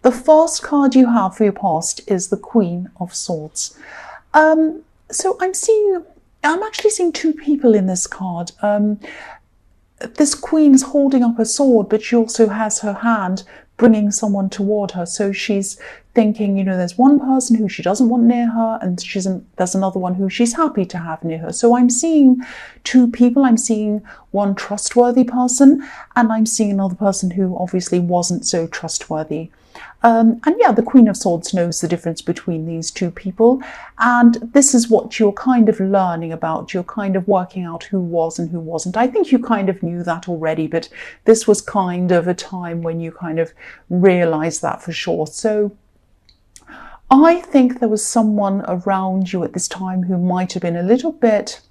The first card you have for your past is the Queen of Swords. So I'm actually seeing two people in this card. This queen is holding up a sword, but she also has her hand bringing someone toward her. So she's thinking, there's one person who she doesn't want near her, and there's another one who she's happy to have near her. So I'm seeing two people. I'm seeing one trustworthy person, and I'm seeing another person who obviously wasn't so trustworthy. And yeah, the Queen of Swords knows the difference between these two people, and this is what you're kind of learning about. You're kind of working out who was and who wasn't. I think you kind of knew that already, but this was kind of a time when you kind of realised that for sure. So I think there was someone around you at this time who might have been a little bit...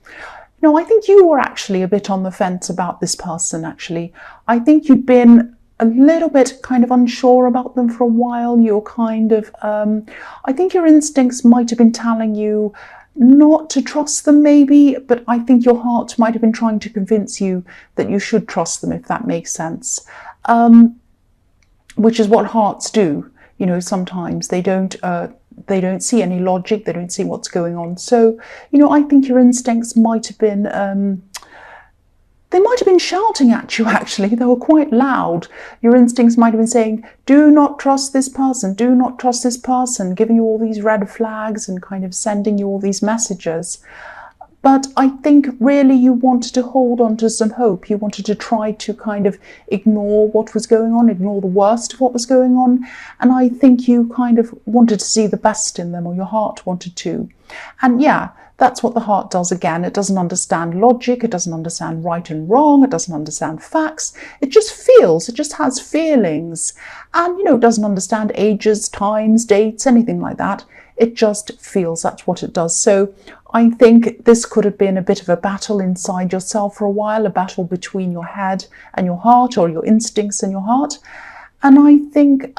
No, I think you were actually a bit on the fence about this person, actually. I think you'd been a little bit kind of unsure about them for a while. You're kind of, I think your instincts might have been telling you not to trust them maybe, but I think your heart might have been trying to convince you that you should trust them, if that makes sense. Which is what hearts do. Sometimes they don't see any logic, they don't see what's going on. So, I think your instincts might have been, they might have been shouting at you, actually. They were quite loud. Your instincts might have been saying, do not trust this person, do not trust this person, giving you all these red flags and kind of sending you all these messages. But I think really you wanted to hold on to some hope. You wanted to try to kind of ignore what was going on, ignore the worst of what was going on. And I think you kind of wanted to see the best in them, or your heart wanted to. And yeah, that's what the heart does again. It doesn't understand logic. It doesn't understand right and wrong. It doesn't understand facts. It just feels. It just has feelings. And, it doesn't understand ages, times, dates, anything like that. It just feels. That's what it does. So I think this could have been a bit of a battle inside yourself for a while, a battle between your head and your heart, or your instincts and your heart. And I think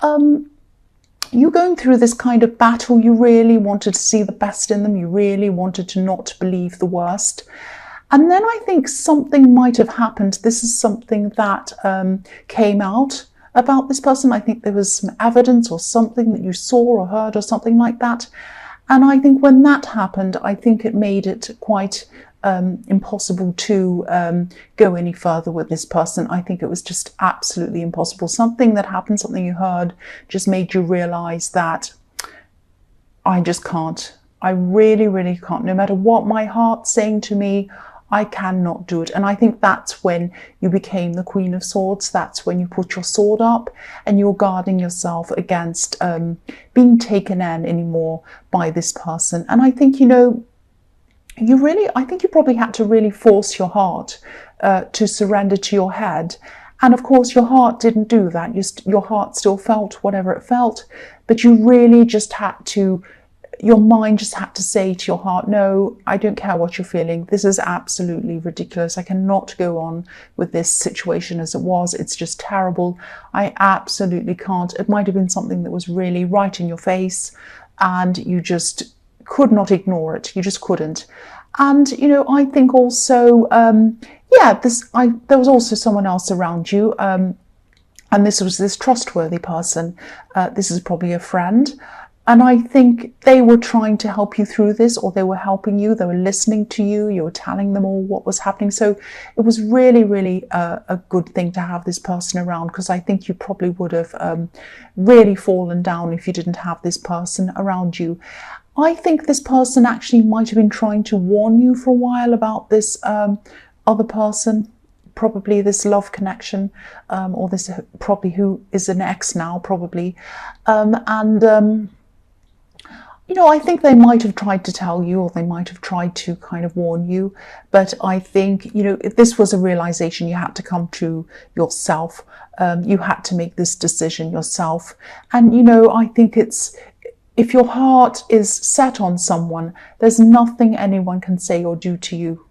you going through this kind of battle, you really wanted to see the best in them. You really wanted to not believe the worst. And then I think something might have happened. This is something that came out about this person. I think there was some evidence or something that you saw or heard or something like that. And I think when that happened, I think it made it quite impossible to go any further with this person. I think it was just absolutely impossible. Something that happened, something you heard, just made you realise that I just can't. I really, really can't. No matter what my heart's saying to me, I cannot do it. And I think that's when you became the Queen of Swords. That's when you put your sword up and you're guarding yourself against being taken in anymore by this person. And I think, I think you probably had to really force your heart to surrender to your head. And of course, your heart didn't do that. Your heart still felt whatever it felt, but you really just had to, your mind just had to say to your heart, no, I don't care what you're feeling. This is absolutely ridiculous. I cannot go on with this situation as it was. It's just terrible. I absolutely can't. It might have been something that was really right in your face and you just could not ignore it. You just couldn't. And, I think also, there was also someone else around you. And this was this trustworthy person. This is probably a friend. And I think they were trying to help you through this, or they were helping you. They were listening to you. You were telling them all what was happening. So it was really, really a good thing to have this person around, because I think you probably would have really fallen down if you didn't have this person around you. I think this person actually might have been trying to warn you for a while about this other person, probably this love connection, or this probably who is an ex now, probably. I think they might have tried to tell you, or they might have tried to kind of warn you. But I think, this was a realization you had to come to yourself. You had to make this decision yourself. And, I think if your heart is set on someone, there's nothing anyone can say or do to you.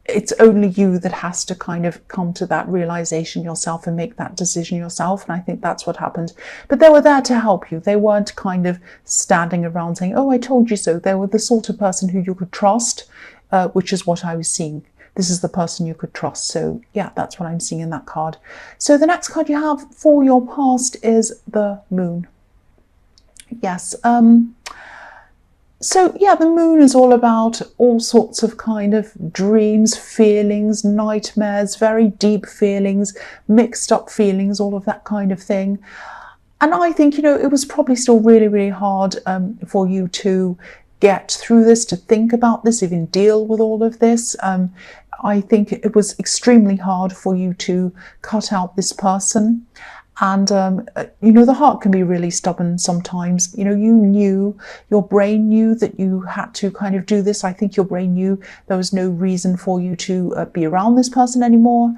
It's only you that has to kind of come to that realization yourself and make that decision yourself. And I think that's what happened. But they were there to help you. They weren't kind of standing around saying, oh, I told you so. They were the sort of person who you could trust, which is what I was seeing. this is the person you could trust. So yeah, that's what I'm seeing in that card. So the next card you have for your past is the Moon. Yes. So yeah, the Moon is all about all sorts of kind of dreams, feelings, nightmares, very deep feelings, mixed up feelings, all of that kind of thing. And I think, it was probably still really, really hard for you to get through this, to think about this, even deal with all of this. I think it was extremely hard for you to cut out this person. And, the heart can be really stubborn sometimes. Your brain knew that you had to kind of do this. I think your brain knew there was no reason for you to be around this person anymore.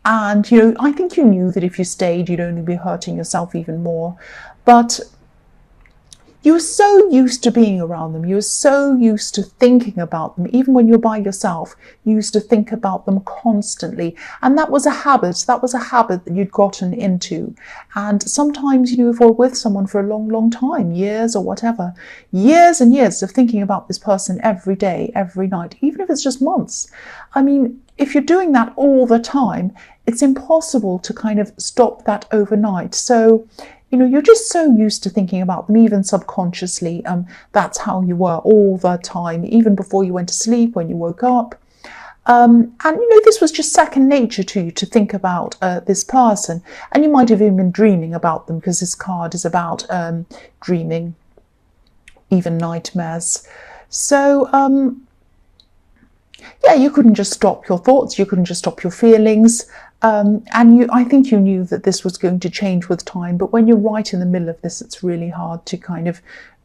And, I think you knew that if you stayed, you'd only be hurting yourself even more. But you were so used to being around them. You were so used to thinking about them. Even when you're by yourself, you used to think about them constantly. And that was a habit. That was a habit that you'd gotten into. And sometimes, if you're with someone for a long, long time, years or whatever, years and years of thinking about this person every day, every night, even if it's just months. I mean, if you're doing that all the time, it's impossible to kind of stop that overnight. So, you're just so used to thinking about them, even subconsciously. That's how you were all the time, even before you went to sleep, when you woke up. And, this was just second nature to you to think about this person. And you might have even been dreaming about them, because this card is about dreaming, even nightmares. So, yeah, you couldn't just stop your thoughts, you couldn't just stop your feelings. I think you knew that this was going to change with time, but when you're right in the middle of this, it's really hard to kind of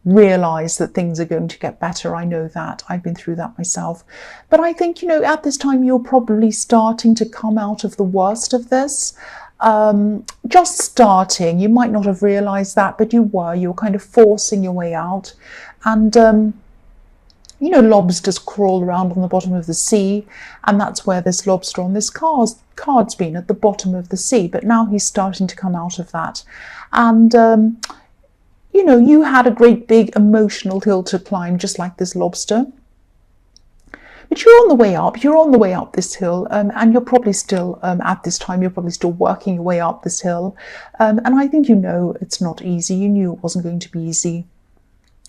realize that things are going to get better. I know that. I've been through that myself. But I think, at this time, you're probably starting to come out of the worst of this. Just starting. You might not have realized that, but you were kind of forcing your way out. And, lobsters crawl around on the bottom of the sea, and that's where this lobster on this card's been, at the bottom of the sea. But now he's starting to come out of that. And, you had a great big emotional hill to climb, just like this lobster. But you're on the way up. You're on the way up this hill, and you're probably still, at this time, you're probably still working your way up this hill. And I think it's not easy. You knew it wasn't going to be easy.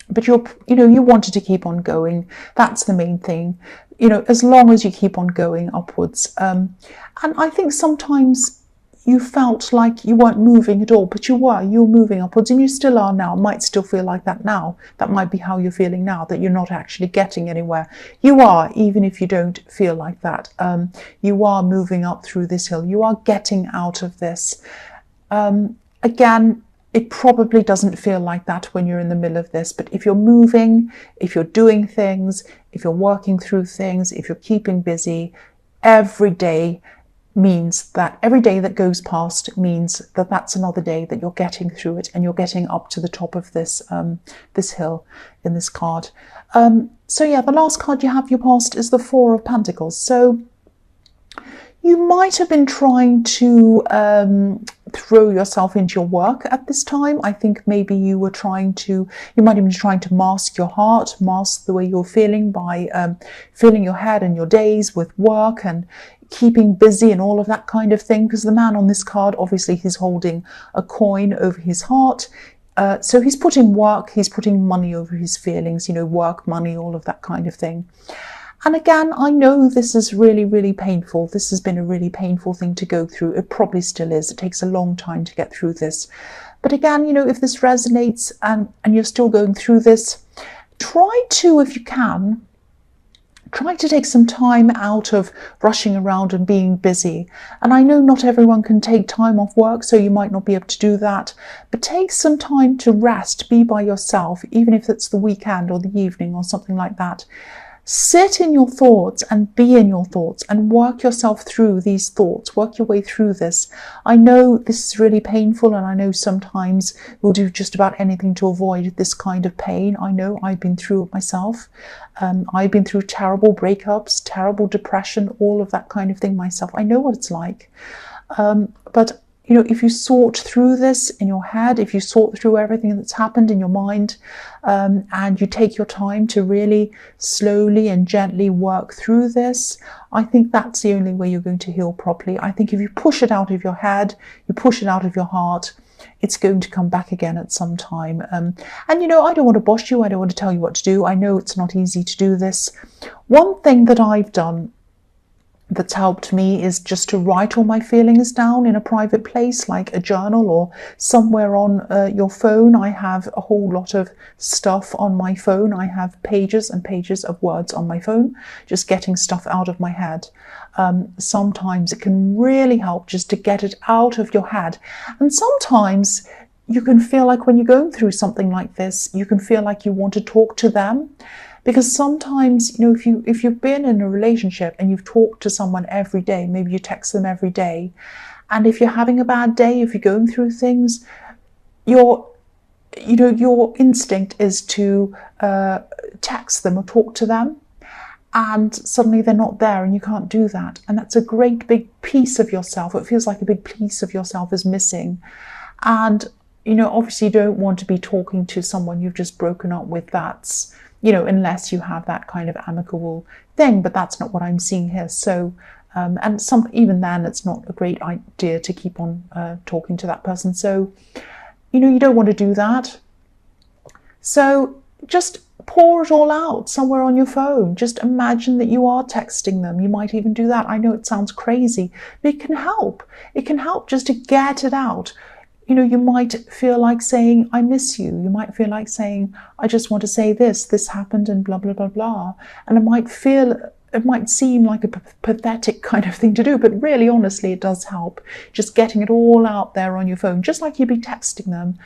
But you wanted to keep on going. That's the main thing. As long as you keep on going upwards. And I think sometimes you felt like you weren't moving at all, but you were moving upwards, and you still are now. It might still feel like that now. That might be how you're feeling now, that you're not actually getting anywhere. You are, even if you don't feel like that. You are moving up through this hill. You are getting out of this. Again, it probably doesn't feel like that when you're in the middle of this, but if you're moving, if you're doing things, if you're working through things, if you're keeping busy, every day that goes past means that that's another day that you're getting through it, and you're getting up to the top of this this hill in this card. So yeah, the last card you have your past is the Four of Pentacles. So you might have been trying to throw yourself into your work at this time. I think maybe you might have been trying to mask your heart, mask the way you're feeling by filling your head and your days with work and keeping busy and all of that kind of thing. Because the man on this card, obviously he's holding a coin over his heart. So he's putting money over his feelings, work, money, all of that kind of thing. And again, I know this is really, really painful. This has been a really painful thing to go through. It probably still is. It takes a long time to get through this. But again, if this resonates and you're still going through this, try to, if you can, try to take some time out of rushing around and being busy. And I know not everyone can take time off work, so you might not be able to do that. But take some time to rest, be by yourself, even if it's the weekend or the evening or something like that. Sit in your thoughts and be in your thoughts and work yourself through these thoughts. Work your way through this. I know this is really painful, and I know sometimes we'll do just about anything to avoid this kind of pain. I know I've been through it myself. I've been through terrible breakups, terrible depression, all of that kind of thing myself. I know what it's like. But you know, if you sort through this in your head, if you sort through everything that's happened in your mind, and you take your time to really slowly and gently work through this, I think that's the only way you're going to heal properly. I think if you push it out of your head, you push it out of your heart, it's going to come back again at some time. And, you know, I don't want to boss you. I don't want to tell you what to do. I know it's not easy to do this. One thing that I've done that's helped me is just to write all my feelings down in a private place, like a journal or somewhere on your phone. I have a whole lot of stuff on my phone. I have pages and pages of words on my phone, just getting stuff out of my head. Sometimes it can really help just to get it out of your head. And sometimes you can feel like when you're going through something like this, you can feel like you want to talk to them. Because sometimes, you know, if you've been in a relationship and you've talked to someone every day, maybe you text them every day, and if you're having a bad day, if you're going through things, your instinct is to text them or talk to them, and suddenly they're not there and you can't do that. And that's a great big piece of yourself. It feels like a big piece of yourself is missing. And, you know, obviously you don't want to be talking to someone you've just broken up with. That's, you know, unless you have that kind of amicable thing, but that's not what I'm seeing here. So, and even then, it's not a great idea to keep on talking to that person. So, you know, you don't want to do that. So just pour it all out somewhere on your phone. Just imagine that you are texting them. You might even do that. I know it sounds crazy, but it can help. It can help just to get it out. You know, you might feel like saying, I miss you. You might feel like saying, I just want to say this happened and blah, blah, blah, blah. And it might seem like a pathetic kind of thing to do, but really, honestly, it does help. Just getting it all out there on your phone, just like you'd be texting them,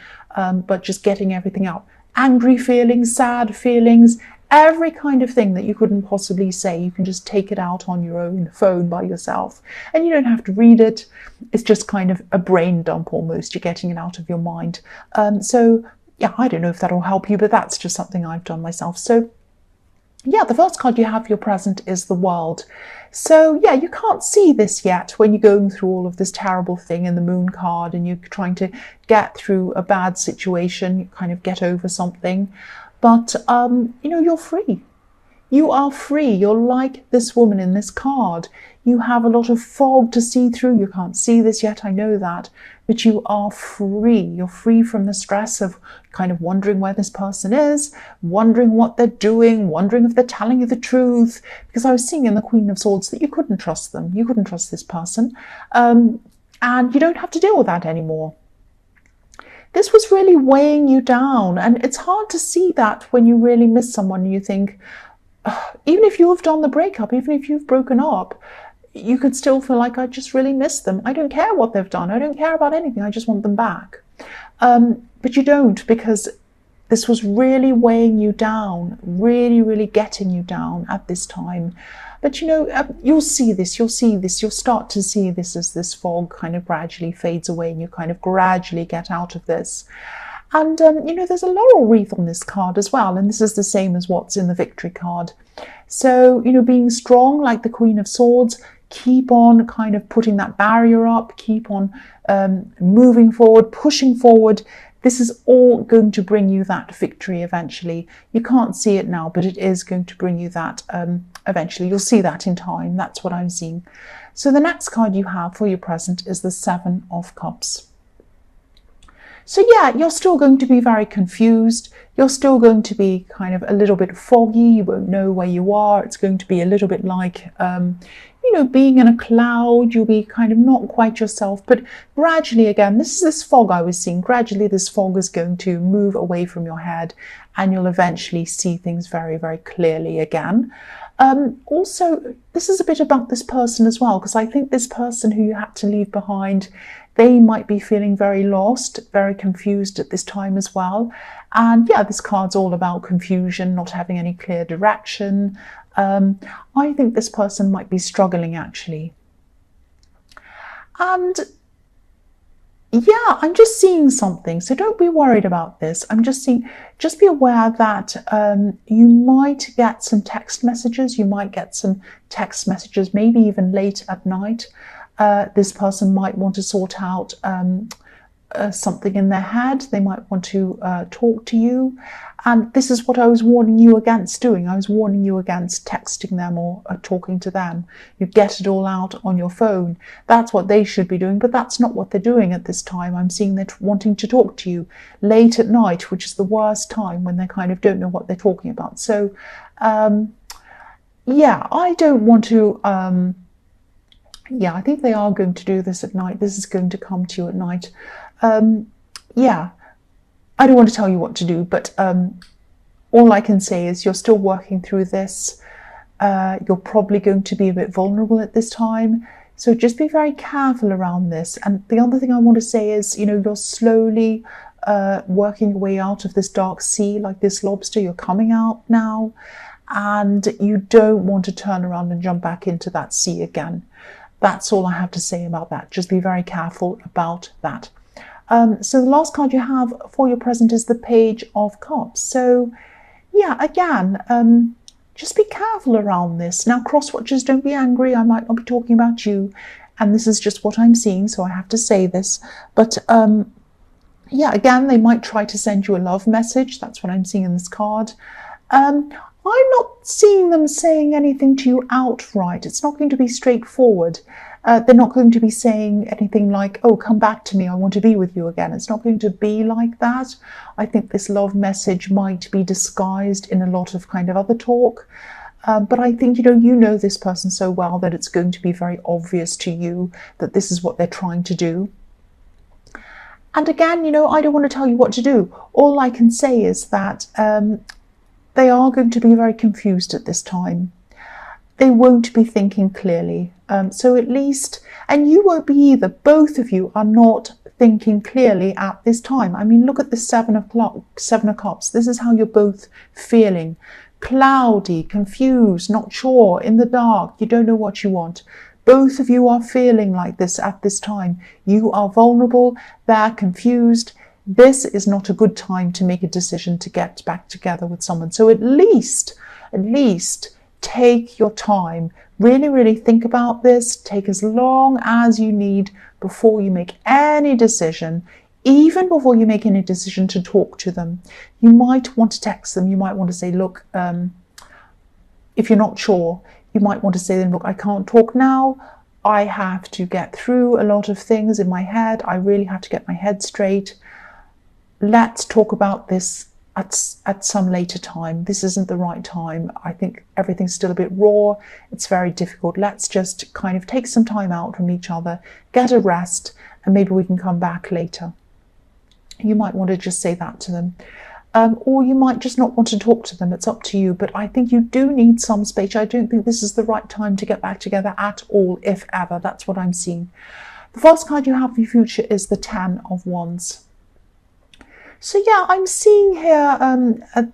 but just getting everything out. Angry feelings, sad feelings, every kind of thing that you couldn't possibly say, you can just take it out on your own phone by yourself. And you don't have to read it. It's just kind of a brain dump almost. You're getting it out of your mind. So, yeah, I don't know if that'll help you, but that's just something I've done myself. So, yeah, the first card you have for your present is the World. So, yeah, you can't see this yet when you're going through all of this terrible thing in the Moon card and you're trying to get through a bad situation, you kind of get over something. But, you know, you're free. You are free. You're like this woman in this card. You have a lot of fog to see through. You can't see this yet, I know that. But you are free. You're free from the stress of kind of wondering where this person is, wondering what they're doing, wondering if they're telling you the truth. Because I was seeing in the Queen of Swords that you couldn't trust them. You couldn't trust this person. And you don't have to deal with that anymore. This was really weighing you down, and it's hard to see that when you really miss someone and you think, even if you have done the breakup, even if you've broken up, you could still feel like, I just really miss them. I don't care what they've done. I don't care about anything. I just want them back. But you don't, because this was really weighing you down, really, really getting you down at this time. But, you know, you'll see this, you'll start to see this as this fog kind of gradually fades away and you kind of gradually get out of this. And, you know, there's a laurel wreath on this card as well. And this is the same as what's in the Victory card. So, you know, being strong like the Queen of Swords, keep on kind of putting that barrier up, keep on moving forward, pushing forward. This is all going to bring you that victory eventually. You can't see it now, but it is going to bring you that eventually. You'll see that in time. That's what I'm seeing. So the next card you have for your present is the Seven of Cups. So yeah, you're still going to be very confused. You're still going to be kind of a little bit foggy. You won't know where you are. It's going to be a little bit like, you know, being in a cloud. You'll be kind of not quite yourself. But gradually, again, this is this fog I was seeing. Gradually, this fog is going to move away from your head and you'll eventually see things very, very clearly again. Also, this is a bit about this person as well, because I think this person who you had to leave behind, they might be feeling very lost, very confused at this time as well. And yeah, this card's all about confusion, not having any clear direction. I think this person might be struggling actually. And yeah, I'm just seeing something. So don't be worried about this. I'm just seeing, just be aware that you might get some text messages. You might get some text messages, maybe even late at night. This person might want to sort out something in their head. They might want to talk to you. And this is what I was warning you against doing. I was warning you against texting them or talking to them. You get it all out on your phone. That's what they should be doing, but that's not what they're doing at this time. I'm seeing they're wanting to talk to you late at night, which is the worst time when they kind of don't know what they're talking about. So, yeah, I don't want to... yeah, I think they are going to do this at night. This is going to come to you at night. Yeah, I don't want to tell you what to do, but all I can say is you're still working through this. You're probably going to be a bit vulnerable at this time. So just be very careful around this. And the other thing I want to say is, you're slowly working your way out of this dark sea like this lobster. You're coming out now, and you don't want to turn around and jump back into that sea again. That's all I have to say about that. Just be very careful about that. So the last card you have for your present is the Page of Cups. So yeah, again, just be careful around this. Now, cross-watchers, don't be angry. I might not be talking about you, and this is just what I'm seeing, so I have to say this. But yeah, again, they might try to send you a love message. That's what I'm seeing in this card. I'm not seeing them saying anything to you outright. It's not going to be straightforward. They're not going to be saying anything like, oh, come back to me, I want to be with you again. It's not going to be like that. I think this love message might be disguised in a lot of kind of other talk. But I think, you know this person so well that it's going to be very obvious to you that this is what they're trying to do. And again, I don't want to tell you what to do. All I can say is that they are going to be very confused at this time. They won't be thinking clearly. So at least, and you won't be either. Both of you are not thinking clearly at this time. I mean, look at the Seven of Cups. This is how you're both feeling. Cloudy, confused, not sure, in the dark. You don't know what you want. Both of you are feeling like this at this time. You are vulnerable. They're confused. This is not a good time to make a decision to get back together with someone. So at least, take your time. Really, really think about this. Take as long as you need before you make any decision, even before you make any decision to talk to them. You might want to text them. You might want to say, look, if you're not sure, you might want to say then, look, I can't talk now. I have to get through a lot of things in my head. I really have to get my head straight. Let's talk about this at some later time. This isn't the right time. I think everything's still a bit raw. It's very difficult. Let's just kind of take some time out from each other, get a rest, and maybe we can come back later. You might want to just say that to them. Or you might just not want to talk to them. It's up to you. But I think you do need some space. I don't think this is the right time to get back together at all, if ever. That's what I'm seeing. The first card you have for your future is the Ten of Wands. So yeah, I'm seeing here,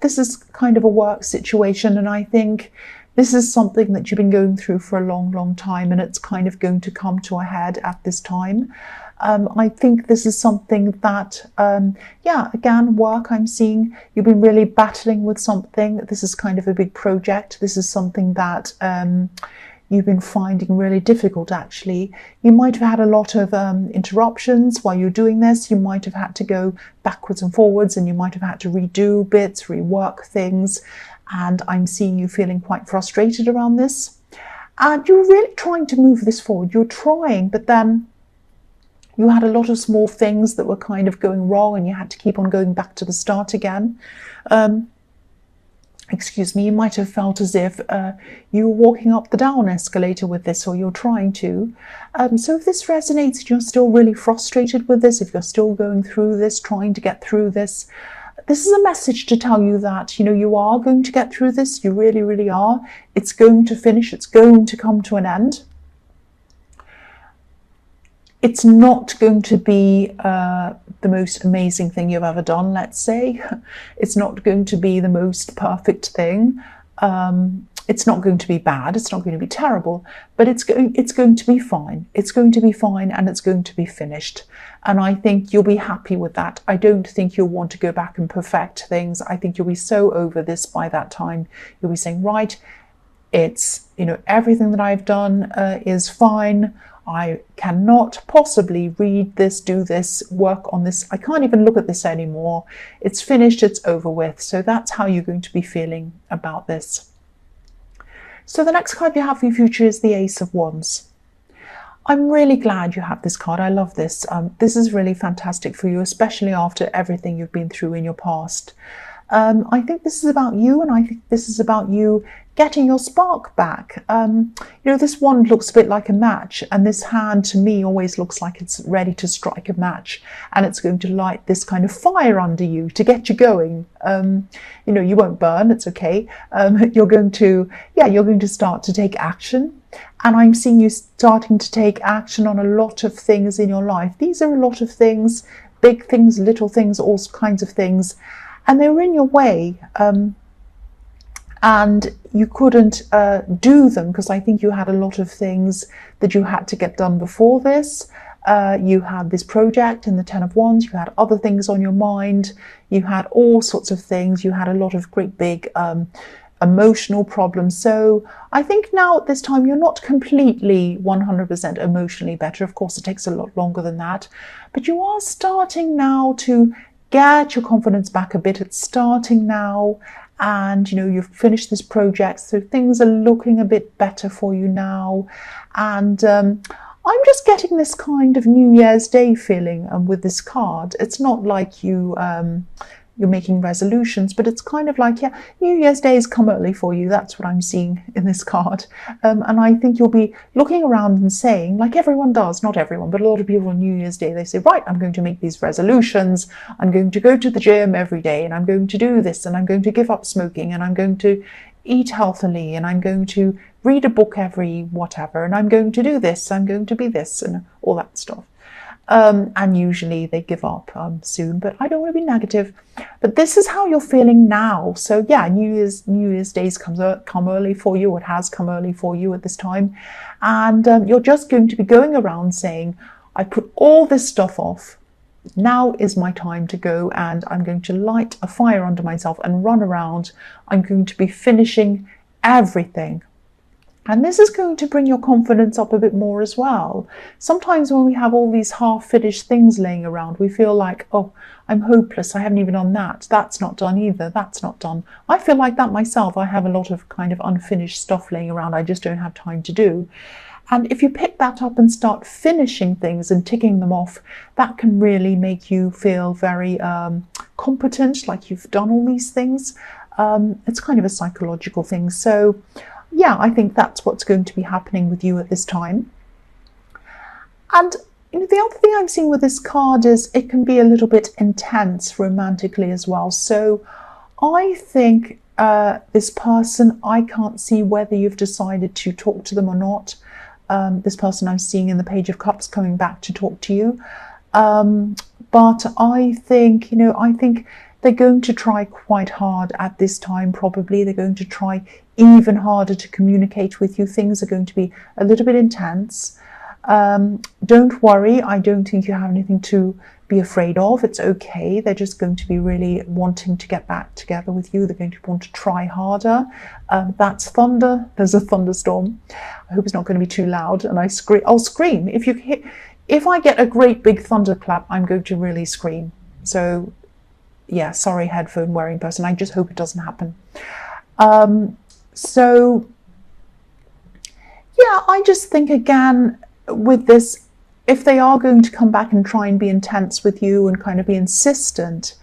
this is kind of a work situation, and I think this is something that you've been going through for a long, long time, and it's kind of going to come to a head at this time. I think this is something that, yeah, again, work, I'm seeing you've been really battling with something. This is kind of a big project. This is something that you've been finding really difficult, actually. You might have had a lot of interruptions while you're doing this. You might have had to go backwards and forwards, and you might have had to redo bits, rework things. And I'm seeing you feeling quite frustrated around this. And you're really trying to move this forward. You're trying, but then you had a lot of small things that were kind of going wrong, and you had to keep on going back to the start again. Excuse me, you might have felt as if you were walking up the down escalator with this, or you're trying to. So if this resonates and you're still really frustrated with this, if you're still going through this, trying to get through this, this is a message to tell you that, you are going to get through this. You really, really are. It's going to finish. It's going to come to an end. It's not going to be the most amazing thing you've ever done, let's say. It's not going to be the most perfect thing. It's not going to be bad. It's not going to be terrible, but it's going to be fine. It's going to be fine, and it's going to be finished. And I think you'll be happy with that. I don't think you'll want to go back and perfect things. I think you'll be so over this by that time. You'll be saying, right, it's, everything that I've done is fine. I cannot possibly read this, do this, work on this. I can't even look at this anymore. It's finished, it's over with. So that's how you're going to be feeling about this. So the next card you have for your future is the Ace of Wands. I'm really glad you have this card. I love this. This is really fantastic for you, especially after everything you've been through in your past. I think this is about you, and I think this is about you getting your spark back. This wand looks a bit like a match, and this hand to me always looks like it's ready to strike a match, and it's going to light this kind of fire under you to get you going. You won't burn, it's okay. You're going to start to take action. And I'm seeing you starting to take action on a lot of things in your life. These are a lot of things, big things, little things, all kinds of things. And they were in your way. And you couldn't do them because I think you had a lot of things that you had to get done before this. You had this project in the Ten of Wands. You had other things on your mind. You had all sorts of things. You had a lot of great big emotional problems. So I think now at this time you're not completely 100% emotionally better. Of course, it takes a lot longer than that. But you are starting now to get your confidence back a bit. It's starting now. And, you've finished this project. So things are looking a bit better for you now. And I'm just getting this kind of New Year's Day feeling with this card. It's not like you're making resolutions, but it's kind of like, New Year's Day has come early for you. That's what I'm seeing in this card. And I think you'll be looking around and saying, like everyone does, not everyone, but a lot of people on New Year's Day, they say, right, I'm going to make these resolutions. I'm going to go to the gym every day, and I'm going to do this, and I'm going to give up smoking, and I'm going to eat healthily, and I'm going to read a book every whatever, and I'm going to do this, I'm going to be this, and all that stuff. And usually they give up soon, but I don't want to be negative. But this is how you're feeling now. So New Year's Days come early for you. It has come early for you at this time, and you're just going to be going around saying, I put all this stuff off. Now is my time to go, and I'm going to light a fire under myself and run around. I'm going to be finishing everything. And this is going to bring your confidence up a bit more as well. Sometimes when we have all these half-finished things laying around, we feel like, oh, I'm hopeless. I haven't even done that. That's not done either. That's not done. I feel like that myself. I have a lot of kind of unfinished stuff laying around. I just don't have time to do. And if you pick that up and start finishing things and ticking them off, that can really make you feel very competent, like you've done all these things. It's kind of a psychological thing. So I think that's what's going to be happening with you at this time. And the other thing I'm seeing with this card is it can be a little bit intense romantically as well. So I think this person, I can't see whether you've decided to talk to them or not. This person I'm seeing in the Page of Cups coming back to talk to you. But I think, they're going to try quite hard at this time, probably. They're going to try even harder to communicate with you. Things are going to be a little bit intense. Don't worry. I don't think you have anything to be afraid of. It's okay. They're just going to be really wanting to get back together with you. They're going to want to try harder. That's thunder. There's a thunderstorm. I hope it's not going to be too loud. And I'll scream. If I get a great big thunderclap, I'm going to really scream. So sorry, headphone wearing person. I just hope it doesn't happen. I just think again with this, if they are going to come back and try and be intense with you and kind of be insistent,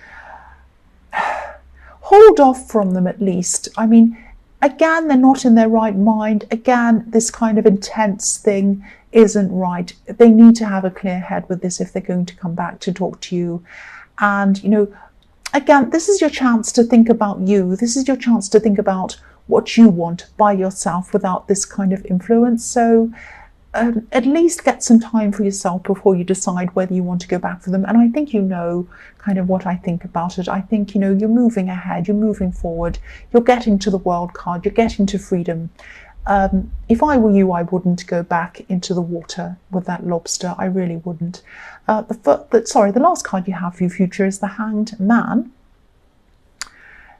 hold off from them at least. I mean, again, they're not in their right mind. Again, this kind of intense thing isn't right. They need to have a clear head with this if they're going to come back to talk to you. And, again, this is your chance to think about you. This is your chance to think about what you want by yourself without this kind of influence. So at least get some time for yourself before you decide whether you want to go back for them. And I think kind of what I think about it. I think, you're moving ahead, you're moving forward, you're getting to the World card, you're getting to freedom. If I were you, I wouldn't go back into the water with that lobster. I really wouldn't. The last card you have for your future is the Hanged Man.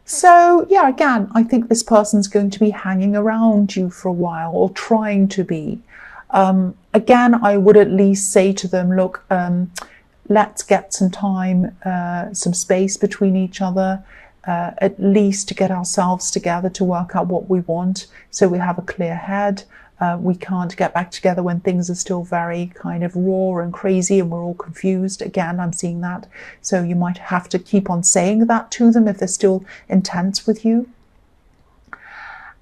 So again, I think this person's going to be hanging around you for a while, or trying to be. Again, I would at least say to them, look, let's get some time, some space between each other, at least to get ourselves together to work out what we want, so we have a clear head. We can't get back together when things are still very kind of raw and crazy and we're all confused. Again, I'm seeing that. So you might have to keep on saying that to them if they're still intense with you.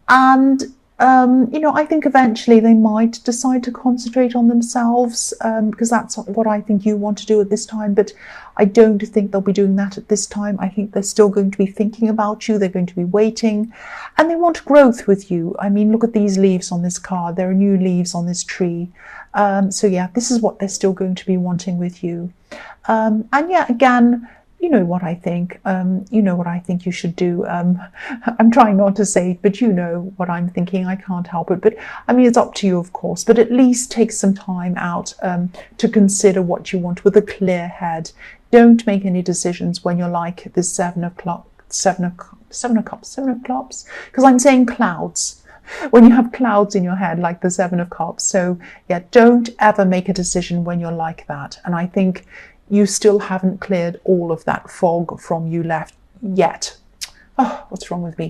And I think eventually they might decide to concentrate on themselves, because that's what I think you want to do at this time. But I don't think they'll be doing that at this time. I think they're still going to be thinking about you. They're going to be waiting, and they want growth with you. I mean, look at these leaves on this card. There are new leaves on this tree. So yeah, this is what they're still going to be wanting with you. And yeah, again, you know what I think. You know what I think you should do. I'm trying not to say it, but you know what I'm thinking. I can't help it. But I mean, it's up to you, of course. But at least take some time out to consider what you want with a clear head. Don't make any decisions when you're like the seven of cups, because I'm saying clouds. When you have clouds in your head, like the Seven of Cups. So yeah, don't ever make a decision when you're like that. And I think you still haven't cleared all of that fog from you left yet. Oh, what's wrong with me?